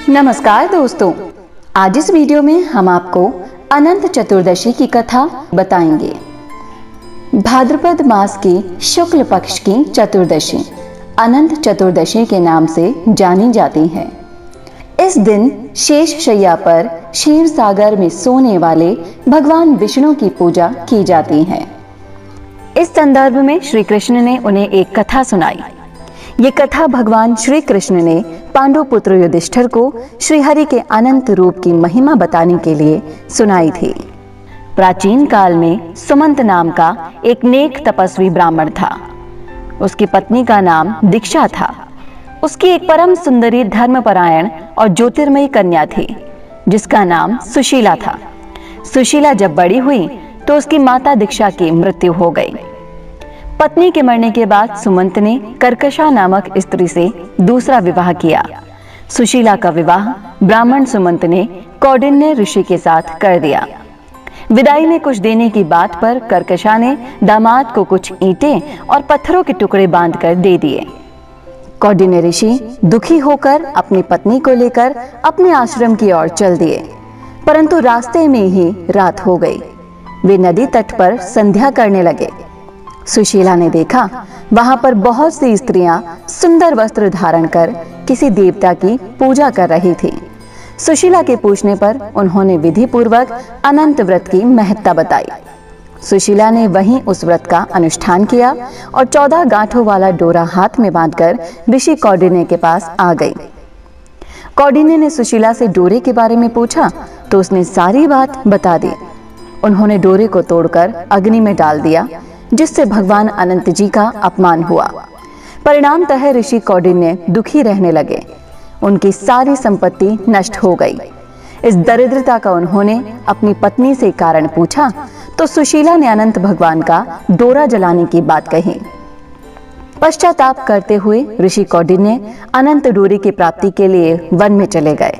नमस्कार दोस्तों, आज इस वीडियो में हम आपको अनंत चतुर्दशी की कथा बताएंगे। भाद्रपद मास की शुक्ल पक्ष की चतुर्दशी अनंत चतुर्दशी के नाम से जानी जाती है। इस दिन शेष शैया पर क्षीर सागर में सोने वाले भगवान विष्णु की पूजा की जाती है। इस संदर्भ में श्री कृष्ण ने उन्हें एक कथा सुनाई। ये कथा भगवान श्री कृष्ण ने पांडु पुत्र युधिष्ठिर को श्री हरि के अनंत रूप की महिमा बताने के लिए सुनाई थी। प्राचीन काल में सुमंत नाम का एक नेक तपस्वी ब्राह्मण था। उसकी पत्नी का नाम दीक्षा था। उसकी एक परम सुंदरी धर्मपरायण और ज्योतिर्मयी कन्या थी जिसका नाम सुशीला था। सुशीला जब बड़ी हुई तो उसकी माता दीक्षा की मृत्यु हो गई। पत्नी के मरने के बाद सुमंत ने कर्कशा नामक स्त्री से दूसरा विवाह किया। सुशीला का विवाह ब्राह्मण सुमंत ने कौंडिन्य ऋषि के साथ कर दिया। विदाई में कुछ देने की बात पर कर्कशा ने दामाद को कुछ ईंटें और पत्थरों के टुकड़े बांधकर दे दिए। कौंडिन्य ऋषि दुखी होकर अपनी पत्नी को लेकर अपने आश्रम की ओर चल दिए, परंतु रास्ते में ही रात हो गई। वे नदी तट पर संध्या करने लगे। सुशीला ने देखा वहां पर बहुत सी स्त्रियां सुंदर वस्त्र धारण कर किसी देवता की पूजा कर रही थी। सुशीला के पूछने पर उन्होंने विधि पूर्वक अनंत व्रत की महत्ता बताई। सुशीला ने वहीं उस व्रत का अनुष्ठान किया और 14 गांठों वाला डोरा हाथ में बांधकर ऋषि कौंडिन्य के पास आ गई। कौंडिन्य ने सुशीला से डोरे के बारे में पूछा तो उसने सारी बात बता दी। उन्होंने डोरे को तोड़कर अग्नि में डाल दिया, जिससे भगवान अनंत जी का अपमान हुआ। परिणामतः ऋषि कौंडिन्य दुखी रहने लगे। उनकी सारी संपत्ति नष्ट हो गई। इस दरिद्रता का उन्होंने अपनी पत्नी से कारण पूछा तो सुशीला ने अनंत भगवान का डोरा जलाने की बात कही। पश्चाताप करते हुए ऋषि कौंडिन्य अनंत डोरे की प्राप्ति के लिए वन में चले गए।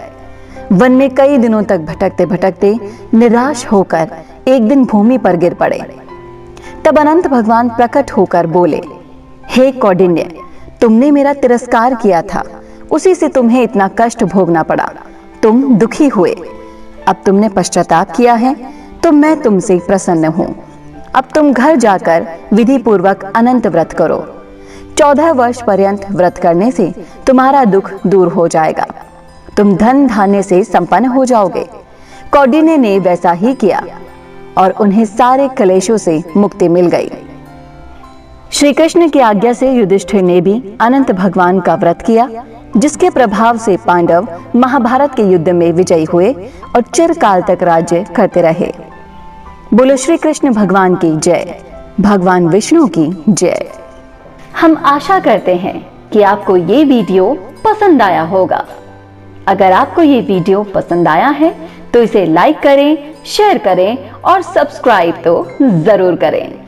वन में कई दिनों तक भटकते भटकते निराश होकर एक दिन भूमि पर गिर पड़े। तब अनंत भगवान प्रकट होकर बोले, हे कौंडिन्य, तुमने मेरा तिरस्कार किया था, उसी से तुम्हें इतना कष्ट भोगना पड़ा। तुम दुखी हुए। अब तुमने पश्चाताप किया है तो मैं तुमसे प्रसन्न हूं। अब तुम घर जाकर विधि पूर्वक अनंत व्रत करो। 14 वर्ष पर्यंत व्रत करने से तुम्हारा दुख दूर हो जाएगा। तुम धन धान्य से संपन्न हो जाओगे। कौंडिन्य ने वैसा ही किया और उन्हें सारे क्लेशों से मुक्ति मिल गई। श्री कृष्ण की आज्ञा से युधिष्ठिर ने भी अनंत भगवान का व्रत किया, जिसके प्रभाव से पांडव महाभारत के युद्ध में विजयी हुए और चिरकाल तक राज्य करते रहे। बोलो श्री कृष्ण भगवान की जय, भगवान विष्णु की जय। हम आशा करते हैं कि आपको ये वीडियो पसंद आया होगा। अगर आपको ये वीडियो पसंद आया है तो इसे लाइक करें, शेयर करें और सब्सक्राइब तो जरूर करें।